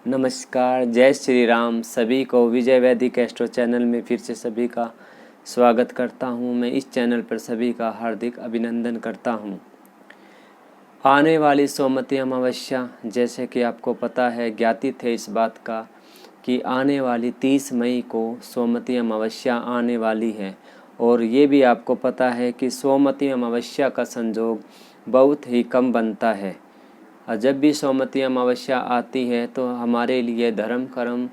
नमस्कार, जय श्री राम। सभी को विजय वैदिक एस्ट्रो चैनल में फिर से सभी का स्वागत करता हूं। मैं इस चैनल पर सभी का हार्दिक अभिनंदन करता हूं। आने वाली सोमवती अमावस्या, जैसे कि आपको पता है, ज्ञातित है इस बात का कि आने वाली 30 मई को सोमवती अमावस्या आने वाली है। और ये भी आपको पता है कि सोमवती अमावस्या का संयोग बहुत ही कम बनता है। और जब भी सोमवती अमावस्या आती है तो हमारे लिए धर्म कर्म,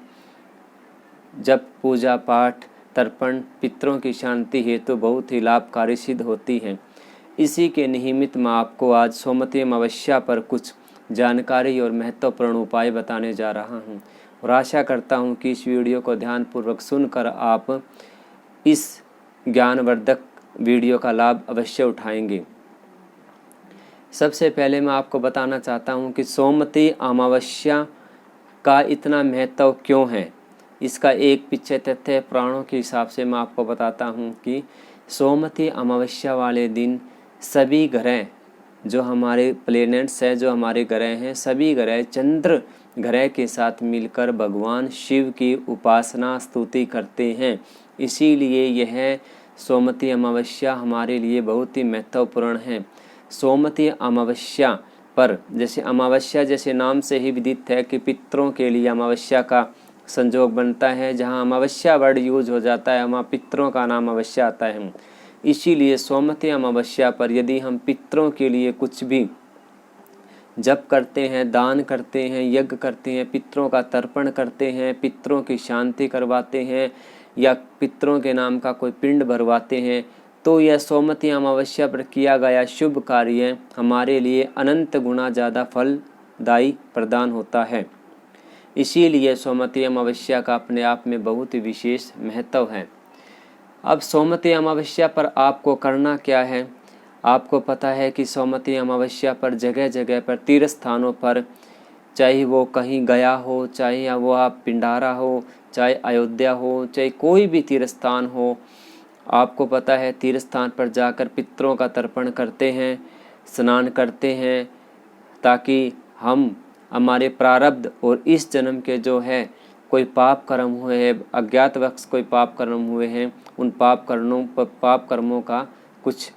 जप, पूजा पाठ, तर्पण, पितरों की शांति हेतु बहुत ही लाभकारी सिद्ध होती है। इसी के निमित्त मैं आपको आज सोमवती अमावस्या पर कुछ जानकारी और महत्वपूर्ण उपाय बताने जा रहा हूं। और आशा करता हूं कि इस वीडियो को ध्यानपूर्वक सुनकर आप इस ज्ञानवर्धक वीडियो का लाभ अवश्य उठाएंगे। सबसे पहले मैं आपको बताना चाहता हूं कि सोमवती अमावस्या का इतना महत्व क्यों है। इसका एक पीछे तथ्य पुराणों के हिसाब से मैं आपको बताता हूं कि सोमवती अमावस्या वाले दिन सभी ग्रह, जो हमारे प्लेनेट्स हैं, जो हमारे ग्रह हैं, सभी ग्रह चंद्र ग्रह के साथ मिलकर भगवान शिव की उपासना स्तुति करते हैं। इसीलिए यह सोमवती अमावस्या हमारे लिए बहुत ही महत्वपूर्ण है। सोमवती अमावस्या पर, जैसे अमावस्या जैसे नाम से ही विदित है कि पितरों के लिए अमावस्या का संयोग बनता है। जहाँ अमावस्या वर्ड यूज हो जाता है वहाँ पितरों का नाम अवश्य आता है। इसीलिए सोमवती अमावस्या पर यदि हम पितरों के लिए कुछ भी जप करते हैं, दान करते हैं, यज्ञ करते हैं, पितरों का तर्पण करते हैं, पितरों की शांति करवाते हैं या पितरों के नाम का कोई पिंड भरवाते हैं, तो यह सोमवती अमावस्या पर किया गया शुभ कार्य हमारे लिए अनंत गुना ज़्यादा फलदायी प्रदान होता है। इसीलिए सोमवती अमावस्या का अपने आप में बहुत ही विशेष महत्व है। अब सोमवती अमावस्या पर आपको करना क्या है। आपको पता है कि सोमवती अमावस्या पर जगह जगह पर तीर्थ स्थानों पर, चाहे वो कहीं गया हो, चाहे वो आप पिंडारा हो, चाहे अयोध्या हो, चाहे कोई भी तीर्थ स्थान हो, आपको पता है तीर्थ स्थान पर जाकर पितरों का तर्पण करते हैं, स्नान करते हैं, ताकि हम हमारे प्रारब्ध और इस जन्म के जो है कोई पाप कर्म हुए हैं, अज्ञातवश कोई पाप कर्म हुए हैं, उन पाप कर्मों का कुछ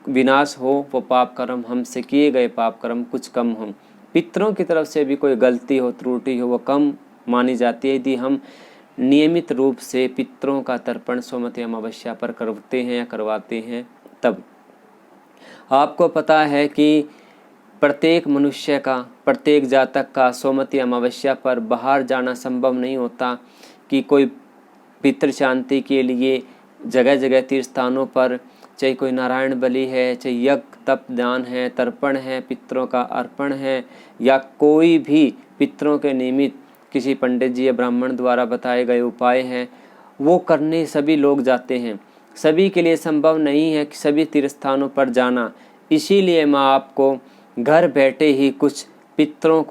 विनाश हो, वो पाप कर्म हमसे किए गए पाप कर्म कुछ कम हों। पितरों की तरफ से भी कोई गलती हो, त्रुटि हो, वो कम मानी जाती है यदि हम नियमित रूप से पितरों का तर्पण सोमवती अमावस्या पर करते हैं या करवाते हैं। तब आपको पता है कि प्रत्येक मनुष्य का, प्रत्येक जातक का सोमवती अमावस्या पर बाहर जाना संभव नहीं होता कि कोई पितृ शांति के लिए जगह जगह तीर्थ स्थानों पर, चाहे कोई नारायण बलि है, चाहे यज्ञ तप दान है, तर्पण है, पितरों का अर्पण है, या कोई भी पितरों के निमित्त किसी पंडित जी या ब्राह्मण द्वारा बताए गए उपाय हैं, वो करने सभी लोग जाते हैं। सभी के लिए संभव नहीं है कि सभी तीर्थ स्थानों पर जाना। इसीलिए मैं आपको घर बैठे ही कुछ पितरों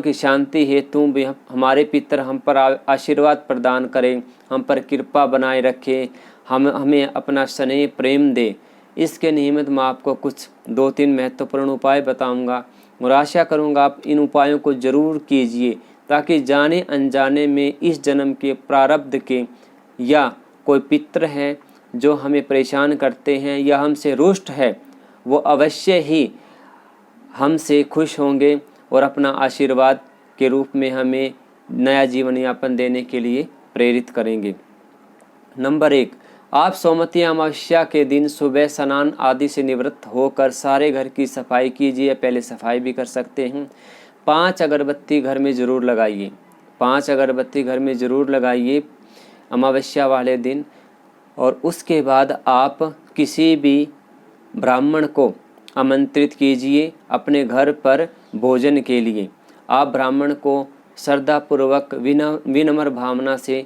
की शांति हेतु भी हमारे पितर हम पर आशीर्वाद प्रदान करें, हम पर कृपा बनाए रखें, हमें अपना स्नेह प्रेम दे, इसके निमित्त मैं आपको कुछ 2-3 महत्वपूर्ण उपाय बताऊंगा। और आशा करूंगा आप इन उपायों को जरूर कीजिए, ताकि जाने अनजाने में इस जन्म के प्रारब्ध के या कोई पितर है जो हमें परेशान करते हैं या हमसे रुष्ट है, वो अवश्य ही हमसे खुश होंगे और अपना आशीर्वाद के रूप में हमें नया जीवन यापन देने के लिए प्रेरित करेंगे। नंबर 1, आप सोमवती अमावस्या के दिन सुबह स्नान आदि से निवृत्त होकर सारे घर की सफाई कीजिए। पहले सफाई भी कर सकते हैं। 5 अगरबत्ती घर में ज़रूर लगाइए। 5 अगरबत्ती घर में ज़रूर लगाइए अमावस्या वाले दिन। और उसके बाद आप किसी भी ब्राह्मण को आमंत्रित कीजिए अपने घर पर भोजन के लिए। आप ब्राह्मण को श्रद्धापूर्वक विनम्र भावना से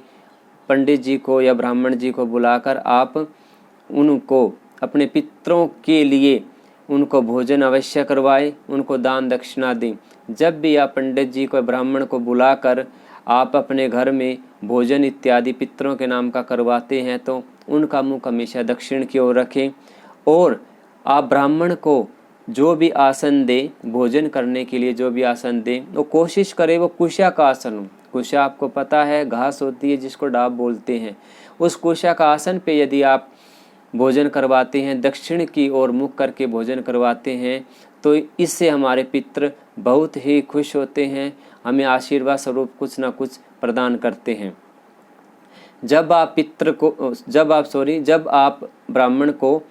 पंडित जी को या ब्राह्मण जी को बुलाकर आप उनको अपने पितरों के लिए उनको भोजन अवश्य करवाएं, उनको दान दक्षिणा दें। जब भी आप पंडित जी को, ब्राह्मण को बुलाकर आप अपने घर में भोजन इत्यादि पितरों के नाम का करवाते हैं तो उनका मुख हमेशा दक्षिण की ओर रखें। और आप ब्राह्मण को जो भी आसन दे भोजन करने के लिए, जो भी आसन दे वो कोशिश करे वो कुशा का आसन हो। कुशा आपको पता है घास होती है जिसको डाब बोलते हैं। उस कुशा का आसन पे यदि आप भोजन करवाते हैं, दक्षिण की ओर मुख करके भोजन करवाते हैं, तो इससे हमारे पितृ बहुत ही खुश होते हैं, हमें आशीर्वाद स्वरूप कुछ ना कुछ प्रदान करते हैं। जब आप ब्राह्मण को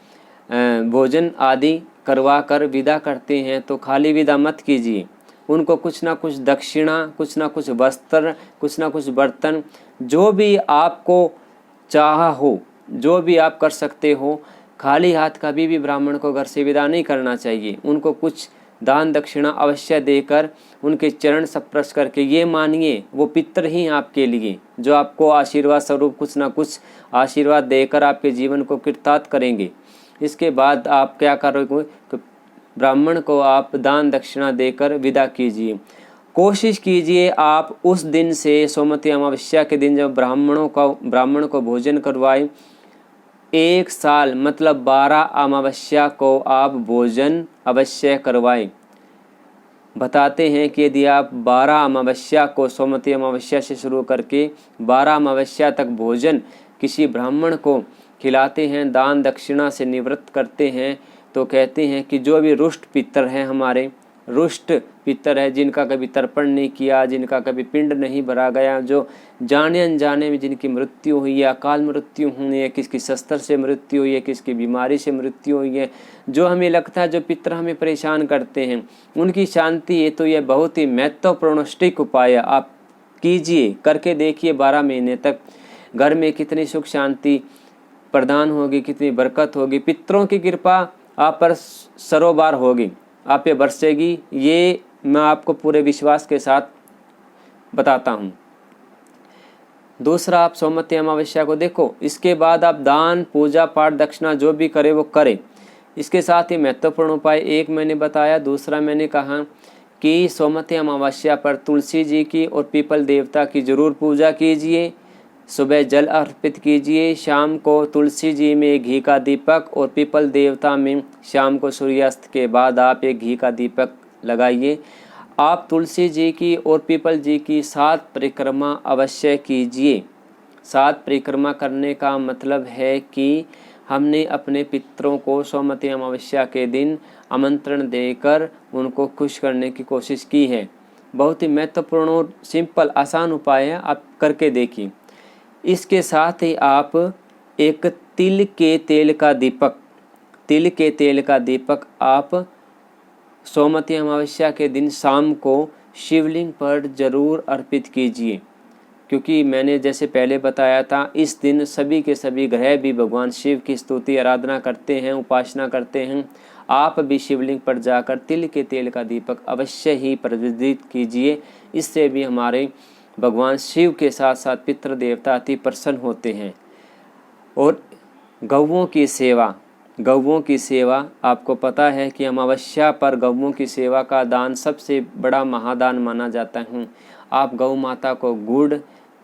भोजन आदि करवा कर विदा करते हैं तो खाली विदा मत कीजिए। उनको कुछ ना कुछ दक्षिणा, कुछ ना कुछ वस्त्र, कुछ ना कुछ बर्तन, जो भी आपको चाहा हो, जो भी आप कर सकते हो। खाली हाथ कभी भी ब्राह्मण को घर से विदा नहीं करना चाहिए। उनको कुछ दान दक्षिणा अवश्य देकर, उनके चरण स्पर्श करके, ये मानिए वो पितृ ही आपके लिए, जो आपको आशीर्वाद स्वरूप कुछ ना कुछ आशीर्वाद देकर आपके जीवन को कृतार्थ करेंगे। इसके बाद आप क्या करोगे, ब्राह्मण को आप दान दक्षिणा देकर विदा कीजिए। कोशिश कीजिए आप उस दिन से, सोमवती अमावस्या के दिन जब ब्राह्मण को भोजन करवाएं, 1 साल मतलब 12 अमावस्या को आप भोजन अवश्य करवाएं। बताते हैं कि यदि आप 12 अमावस्या को, सोमवती अमावस्या से शुरू करके 12 अमावस्या तक भोजन किसी ब्राह्मण को खिलाते हैं, दान दक्षिणा से निवृत्त करते हैं, तो कहते हैं कि जो भी रुष्ट पितर हैं, हमारे रुष्ट पितर है, जिनका कभी तर्पण नहीं किया, जिनका कभी पिंड नहीं भरा गया, जो जाने अनजाने में जिनकी मृत्यु हुई है, अकाल मृत्यु हुई है, किसकी शस्त्र से मृत्यु हुई है, किसकी बीमारी से मृत्यु हुई है, जो हमें लगता है जो पितर हमें परेशान करते हैं, उनकी शांति है। तो यह बहुत ही महत्वपूर्ण उपाय है, आप कीजिए, करके देखिए। 12 महीने तक घर में कितनी सुख शांति प्रदान होगी, कितनी बरकत होगी। पितरों की कृपा आप पर सरोबार होगी, आप पे बरसेगी, ये मैं आपको पूरे विश्वास के साथ बताता हूँ। दूसरा, आप सोमवती अमावस्या को देखो, इसके बाद आप दान पूजा पाठ दक्षिणा जो भी करे वो करे। इसके साथ ही महत्वपूर्ण उपाय एक मैंने बताया। दूसरा मैंने कहा कि सोमवती अमावस्या पर तुलसी जी की और पीपल देवता की जरूर पूजा कीजिए। सुबह जल अर्पित कीजिए, शाम को तुलसी जी में घी का दीपक और पीपल देवता में शाम को सूर्यास्त के बाद आप एक घी का दीपक लगाइए। आप तुलसी जी की और पीपल जी की 7 परिक्रमा अवश्य कीजिए। 7 परिक्रमा करने का मतलब है कि हमने अपने पितरों को सोमवती अमावस्या के दिन आमंत्रण देकर उनको खुश करने की कोशिश की है। बहुत ही महत्वपूर्ण और सिंपल आसान उपाय है, आप करके देखिए। इसके साथ ही आप एक तिल के तेल का दीपक आप सोमवती अमावस्या के दिन शाम को शिवलिंग पर जरूर अर्पित कीजिए, क्योंकि मैंने जैसे पहले बताया था, इस दिन सभी के सभी ग्रह भी भगवान शिव की स्तुति आराधना करते हैं, उपासना करते हैं। आप भी शिवलिंग पर जाकर तिल के तेल का दीपक अवश्य ही प्रज्वलित कीजिए। इससे भी हमारे भगवान शिव के साथ साथ पितृ देवता अति प्रसन्न होते हैं। और गौओं की सेवा आपको पता है कि अमावस्या पर गौओं की सेवा का दान सबसे बड़ा महादान माना जाता है। आप गौ माता को गुड़,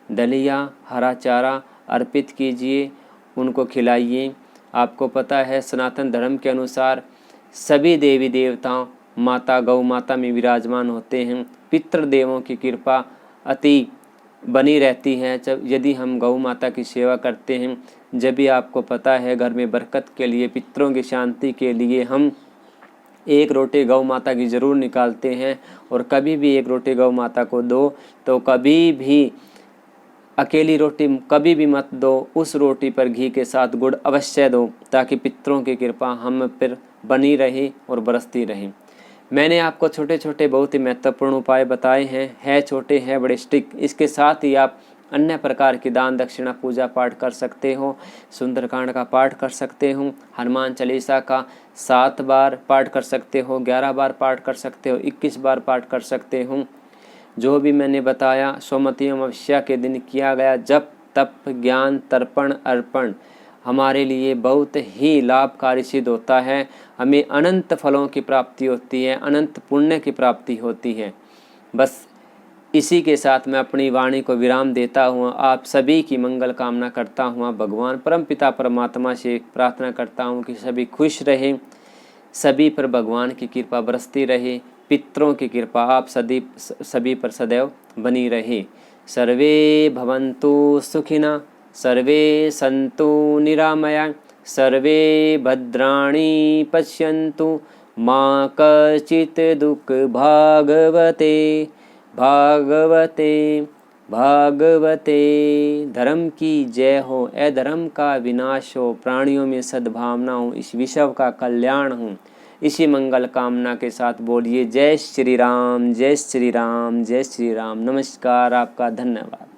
दलिया, हरा चारा अर्पित कीजिए, उनको खिलाइए। आपको पता है सनातन धर्म के अनुसार सभी देवी देवताओं माता गौ माता में विराजमान होते हैं। पितृदेवों की कृपा अति बनी रहती है जब यदि हम गौ माता की सेवा करते हैं। जब भी आपको पता है घर में बरकत के लिए, पितरों की शांति के लिए हम 1 रोटी गौ माता की ज़रूर निकालते हैं। और कभी भी 1 रोटी गौ माता को दो तो कभी भी अकेली रोटी कभी भी मत दो, उस रोटी पर घी के साथ गुड़ अवश्य दो, ताकि पितरों की कृपा हम पर बनी रहे और बरसती रहे। मैंने आपको छोटे छोटे बहुत ही महत्वपूर्ण उपाय बताए हैं, है छोटे हैं बड़े स्टिक। इसके साथ ही आप अन्य प्रकार की दान दक्षिणा पूजा पाठ कर सकते हो, सुंदरकांड का पाठ कर सकते हो, हनुमान चालीसा का 7 बार पाठ कर सकते हो, 11 बार पाठ कर सकते हो, 21 बार पाठ कर सकते हो। जो भी मैंने बताया सोमवती अमावस्या के दिन किया गया जप तप ज्ञान तर्पण अर्पण हमारे लिए बहुत ही लाभकारी सिद्ध होता है। हमें अनंत फलों की प्राप्ति होती है, अनंत पुण्य की प्राप्ति होती है। बस इसी के साथ मैं अपनी वाणी को विराम देता हूँ। आप सभी की मंगल कामना करता हूँ। भगवान परम पिता परमात्मा से प्रार्थना करता हूँ कि सभी खुश रहें, सभी पर भगवान की कृपा बरसती रहे, पितरों की कृपा आप सभी पर सदैव बनी रहे। सर्वे भवन्तु सुखिनः, सर्वे सन्तु निरामया, सर्वे भद्राणि पश्यन्तु मा कश्चित् दुःख भागवते भागवते भागवते। धर्म की जय हो, अधर्म का विनाश हो, प्राणियों में सद्भावना हो, इस विश्व का कल्याण हो। इसी मंगल कामना के साथ बोलिए जय श्री राम, जय श्री राम, जय श्री राम। नमस्कार, आपका धन्यवाद।